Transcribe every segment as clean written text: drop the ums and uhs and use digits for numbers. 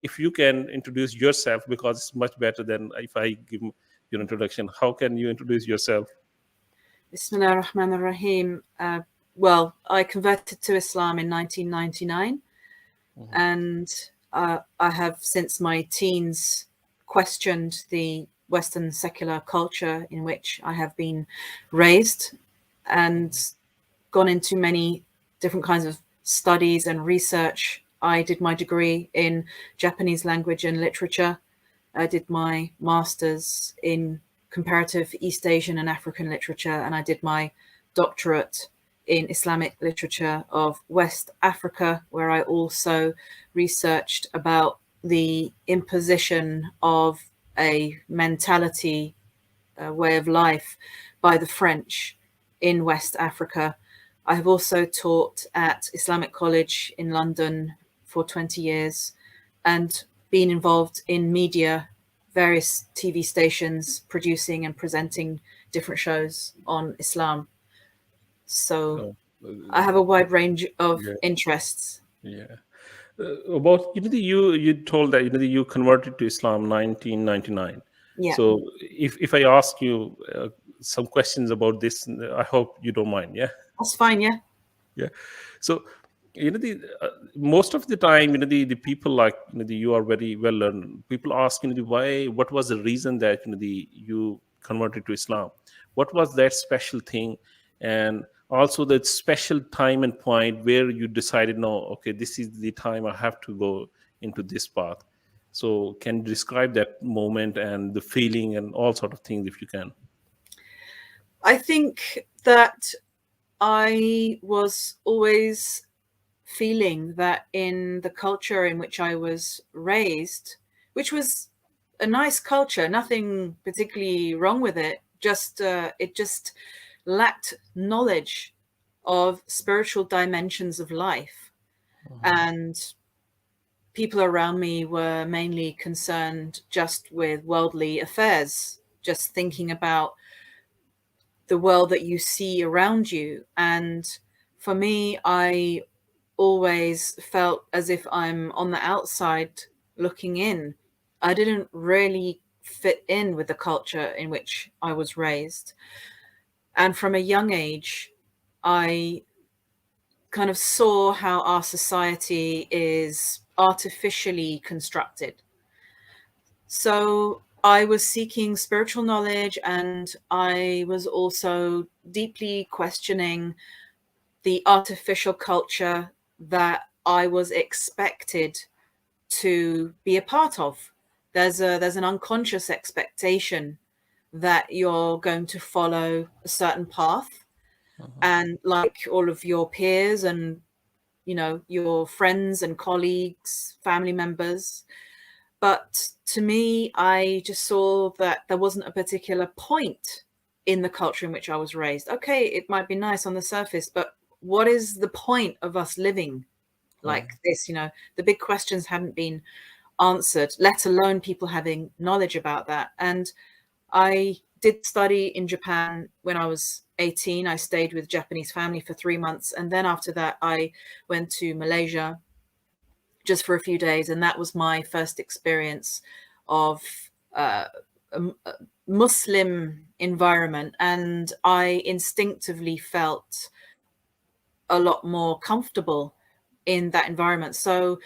if you can introduce yourself, because it's much better than if I give your introduction. How can you introduce yourself? Bismillah ar-Rahman ar-Rahim. Well, I converted to Islam in 1999, and I have since my teens questioned the Western secular culture in which I have been raised, and gone into many different kinds of studies and research. I did my degree in Japanese language and literature. I did my master's in comparative East Asian and African literature, and I did my doctorate in Islamic literature of West Africa, where I also researched about the imposition of a mentality, a way of life by the French in West Africa. I have also taught at Islamic College in London for 20 years and been involved in media, various TV stations, producing and presenting different shows on Islam. So I have a wide range of interests. Yeah. About you told that you converted to Islam 1999. Yeah. So if I ask you some questions about this, I hope you don't mind. Yeah. That's fine. Yeah. Yeah. So the most of the time the people like you are very well learned. People ask why, what was the reason that you converted to Islam? What was that special thing? And also that special time and point where you decided, no, okay, this is the time I have to go into this path. So can you describe that moment and the feeling and all sort of things if you can? I think that I was always feeling that in the culture in which I was raised, which was a nice culture, nothing particularly wrong with it, it just lacked knowledge of spiritual dimensions of life. And people around me were mainly concerned just with worldly affairs, just thinking about the world that you see around you. And for me, I always felt as if I'm on the outside looking in. I didn't really fit in with the culture in which I was raised. And from a young age, I kind of saw how our society is artificially constructed. So I was seeking spiritual knowledge, and I was also deeply questioning the artificial culture that I was expected to be a part of. There's an unconscious expectation that you're going to follow a certain path, and like all of your peers and your friends and colleagues, family members. But to me, I just saw that there wasn't a particular point in the culture in which I was raised. Okay, it might be nice on the surface, but what is the point of us living like this? The big questions hadn't been answered, let alone people having knowledge about that. And I did study in Japan when I was 18. I stayed with Japanese family for 3 months. And then after that, I went to Malaysia just for a few days. And that was my first experience of a Muslim environment. And I instinctively felt a lot more comfortable in that environment. So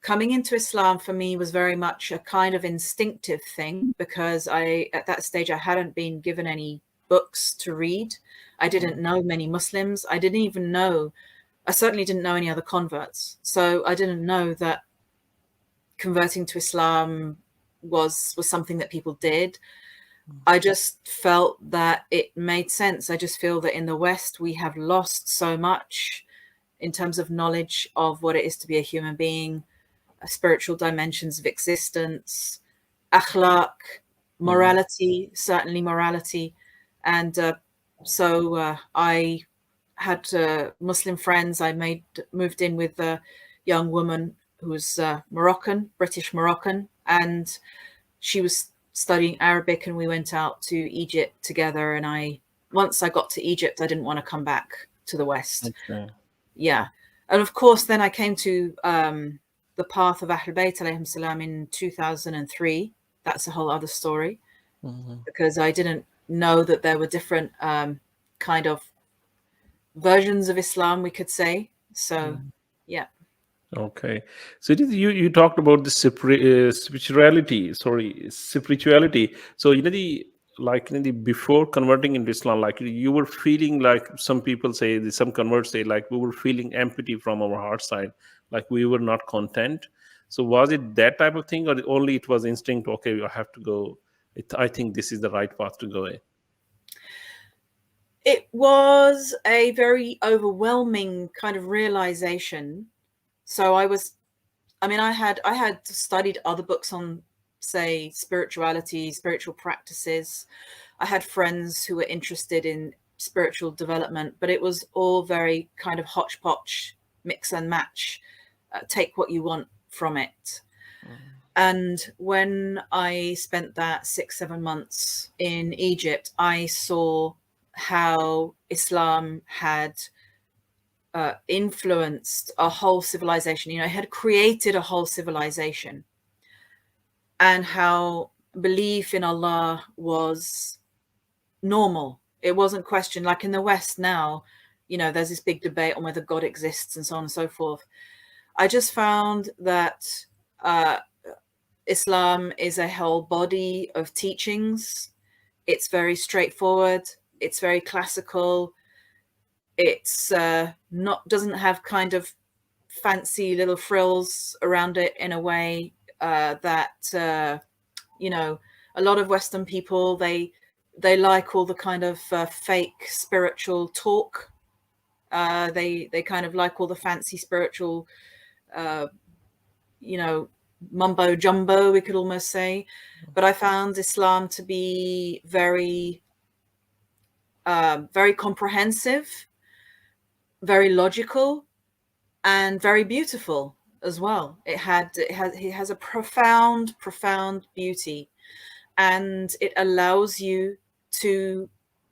coming into Islam for me was very much a kind of instinctive thing, because at that stage, I hadn't been given any books to read. I didn't know many Muslims. I certainly didn't know any other converts. So I didn't know that converting to Islam was something that people did. I just felt that it made sense. I just feel that in the West, we have lost so much in terms of knowledge of what it is to be a human being, spiritual dimensions of existence, akhlaq, morality, certainly morality. And so I had Muslim friends. I moved in with a young woman who was Moroccan, British Moroccan, and she was studying Arabic, and we went out to Egypt together. And once I got to Egypt, I didn't want to come back to the West. Okay. Yeah. And of course, then I came to the the path of Ahl Bayt alayhim salam in 2003. That's a whole other story, because I didn't know that there were different kind of versions of Islam, we could say. So, yeah. Okay, so it is, you talked about the spirituality. Sorry, spirituality. So the like the before converting into Islam, like you were feeling like some people say, some converts say, like we were feeling empty from our heart side, like we were not content. So was it that type of thing, or only it was instinct? Okay, I have to go. I think this is the right path to go in. It was a very overwhelming kind of realization. So I had studied other books on, say, spirituality, spiritual practices. I had friends who were interested in spiritual development, but it was all very kind of hodgepodge, mix and match, take what you want from it. And when I spent that 6-7 months in Egypt, I saw how Islam had influenced a whole civilization. It had created a whole civilization, and how belief in Allah was normal. It wasn't questioned. Like in the West now, there's this big debate on whether God exists and so on and so forth. I just found that Islam is a whole body of teachings. It's very straightforward. It's very classical. It's doesn't have kind of fancy little frills around it in a way that a lot of Western people, they like all the kind of fake spiritual talk. They kind of like all the fancy spiritual mumbo jumbo, we could almost say. But I found Islam to be very very comprehensive, very logical, and very beautiful as well. It has a profound beauty, and it allows you to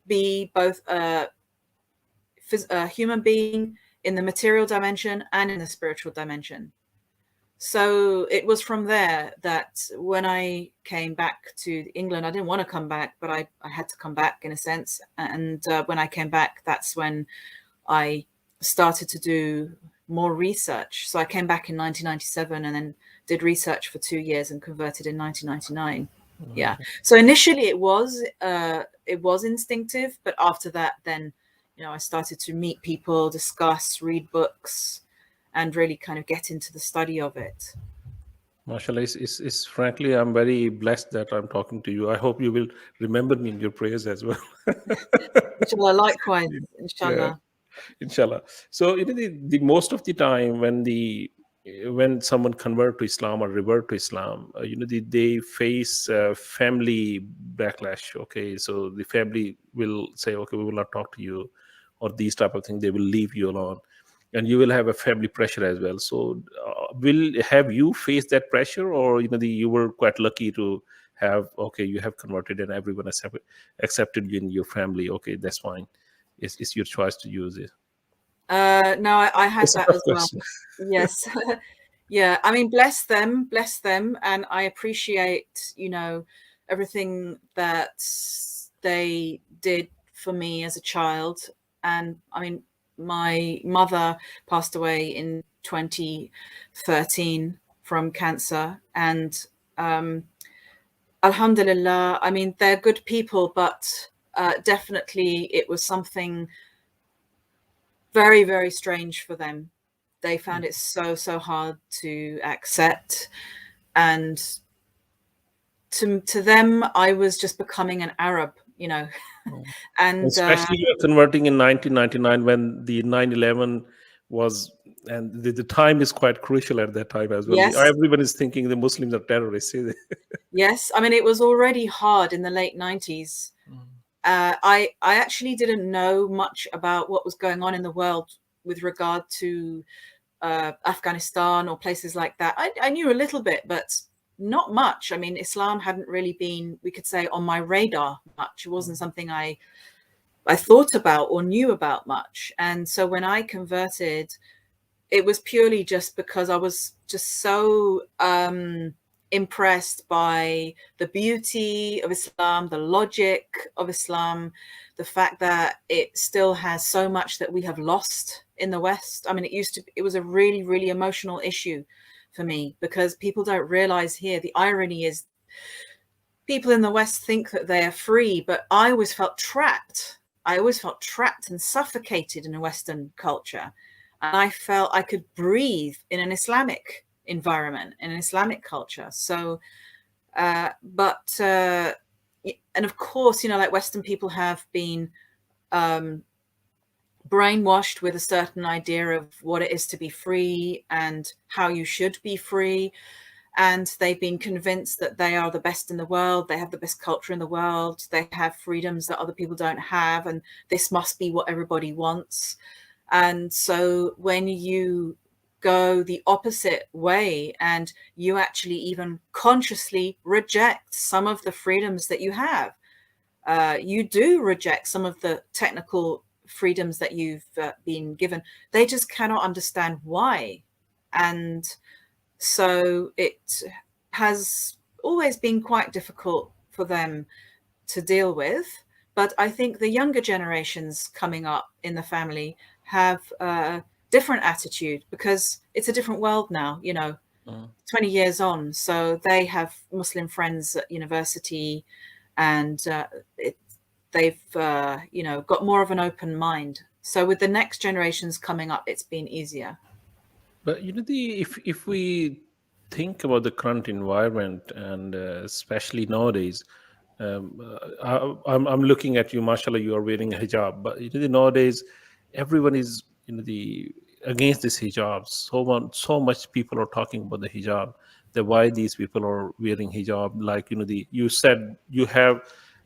be both a human being in the material dimension and in the spiritual dimension. So it was from there that when I came back to England, I didn't want to come back, but I had to come back in a sense. And when I came back, that's when I started to do more research. So I came back in 1997 and then did research for 2 years and converted in 1999. Yeah. So initially it was instinctive, but after that, then, I started to meet people, discuss, read books, and really kind of get into the study of it. MashaAllah, it's frankly, I'm very blessed that I'm talking to you. I hope you will remember me in your prayers as well. Inshallah, likewise, Yeah, inshallah. inshallah. So the most of the time when someone convert to Islam or revert to Islam, they face family backlash. Okay, so the family will say, okay, we will not talk to you, or these type of things. They will leave you alone, and you will have a family pressure as well. So have you faced that pressure, or you were quite lucky to have, okay, you have converted and everyone accepted you in your family? Okay, that's fine. It's your choice to use it. No, I had It's a that tough as well. question. Yes. Yeah, I mean, bless them, and I appreciate, everything that they did for me as a child. And I mean, my mother passed away in 2013 from cancer, and alhamdulillah, I mean, they're good people, but definitely it was something very, very strange for them. They found it so hard to accept, and to them, I was just becoming an Arab, and Especially you're converting in 1999 when the 9/11 was, and the time is quite crucial at that time as well. yes, Everyone is thinking the Muslims are terrorists. yes. I mean, it was already hard in the late 90s. I actually didn't know much about what was going on in the world with regard to Afghanistan or places like that. I knew a little bit, but not much. I mean, Islam hadn't really been, we could say, on my radar much. It wasn't something I thought about or knew about much. And so when I converted, it was purely just because I was just so impressed by the beauty of Islam, the logic of Islam, the fact that it still has so much that we have lost in the West. I mean, it was a really, really emotional issue for me, because people don't realize here, the irony is people in the West think that they are free, but I always felt trapped. I always felt trapped and suffocated in a Western culture. And I felt I could breathe in an Islamic environment, in an Islamic culture. So, and of course, like Western people have been brainwashed with a certain idea of what it is to be free and how you should be free. And they've been convinced that they are the best in the world. They have the best culture in the world. They have freedoms that other people don't have. And this must be what everybody wants. And so when you go the opposite way and you actually even consciously reject some of the freedoms that you have, you do reject some of the technical freedoms that you've been given. They just cannot understand why. And so it has always been quite difficult for them to deal with. But I think the younger generations coming up in the family have a different attitude, because it's a different world now, 20 years on. So they have Muslim friends at university, and they've, got more of an open mind. So with the next generations coming up, it's been easier. But if we think about the current environment, and especially nowadays, I'm looking at you, mashallah, you are wearing a hijab, but nowadays everyone is the against this hijab. So much people are talking about the hijab, that why these people are wearing hijab. Like you said, you have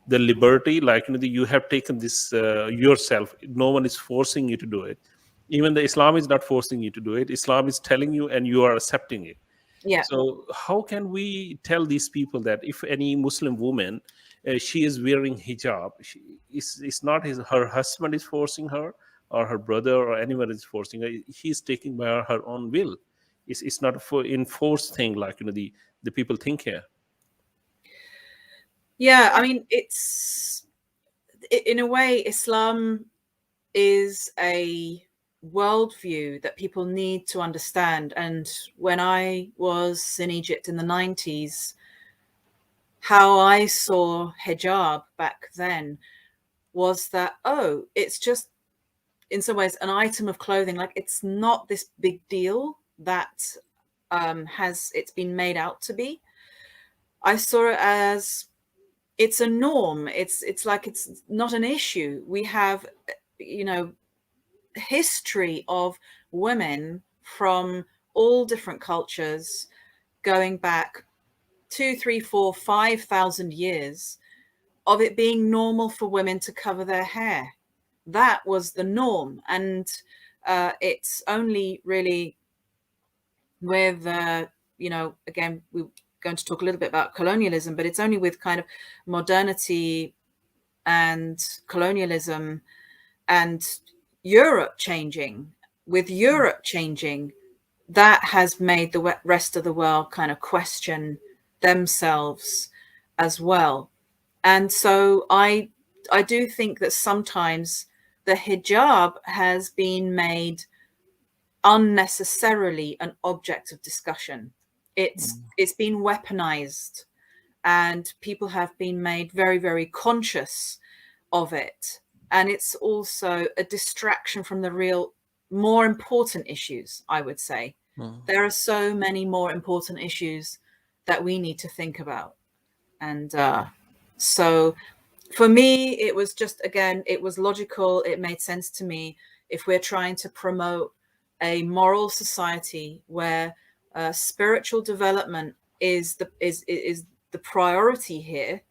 the liberty, like you have taken this yourself. No one is forcing you to do it. Even the Islam is not forcing you to do it. Islam is telling you, and you are accepting it. Yeah. So how can we tell these people that if any Muslim woman, she is wearing hijab, it's not her husband is forcing her, or her brother, or anyone is forcing her. He's taking by her own will. It's not for enforced thing, like the people think here. Yeah, I mean, it's in a way, Islam is a worldview that people need to understand. And when I was in Egypt in the 90s, how I saw hijab back then was that, it's just in some ways an item of clothing. Like, it's not this big deal that it's been made out to be. I saw it as it's a norm. It's like it's not an issue. We have, history of women from all different cultures going back 2, 3, 4, 5,000 years of it being normal for women to cover their hair. That was the norm. And it's only really with, again, we're going to talk a little bit about colonialism, but it's only with kind of modernity and colonialism and Europe changing, that has made the rest of the world kind of question themselves as well. And so I do think that sometimes the hijab has been made unnecessarily an object of discussion. It's been weaponized, and people have been made very, very conscious of it. And it's also a distraction from the real, more important issues, I would say. There are so many more important issues that we need to think about. And so for me, it was just, again, it was logical. It made sense to me. If we're trying to promote a moral society where spiritual development is the priority here,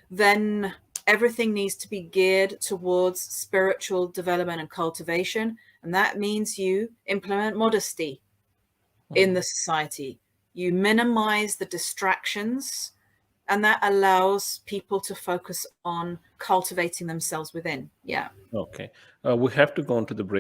then everything needs to be geared towards spiritual development and cultivation. And that means you implement modesty in the society. You minimize the distractions, and that allows people to focus on cultivating themselves within. Yeah. Okay. We have to go on to the break.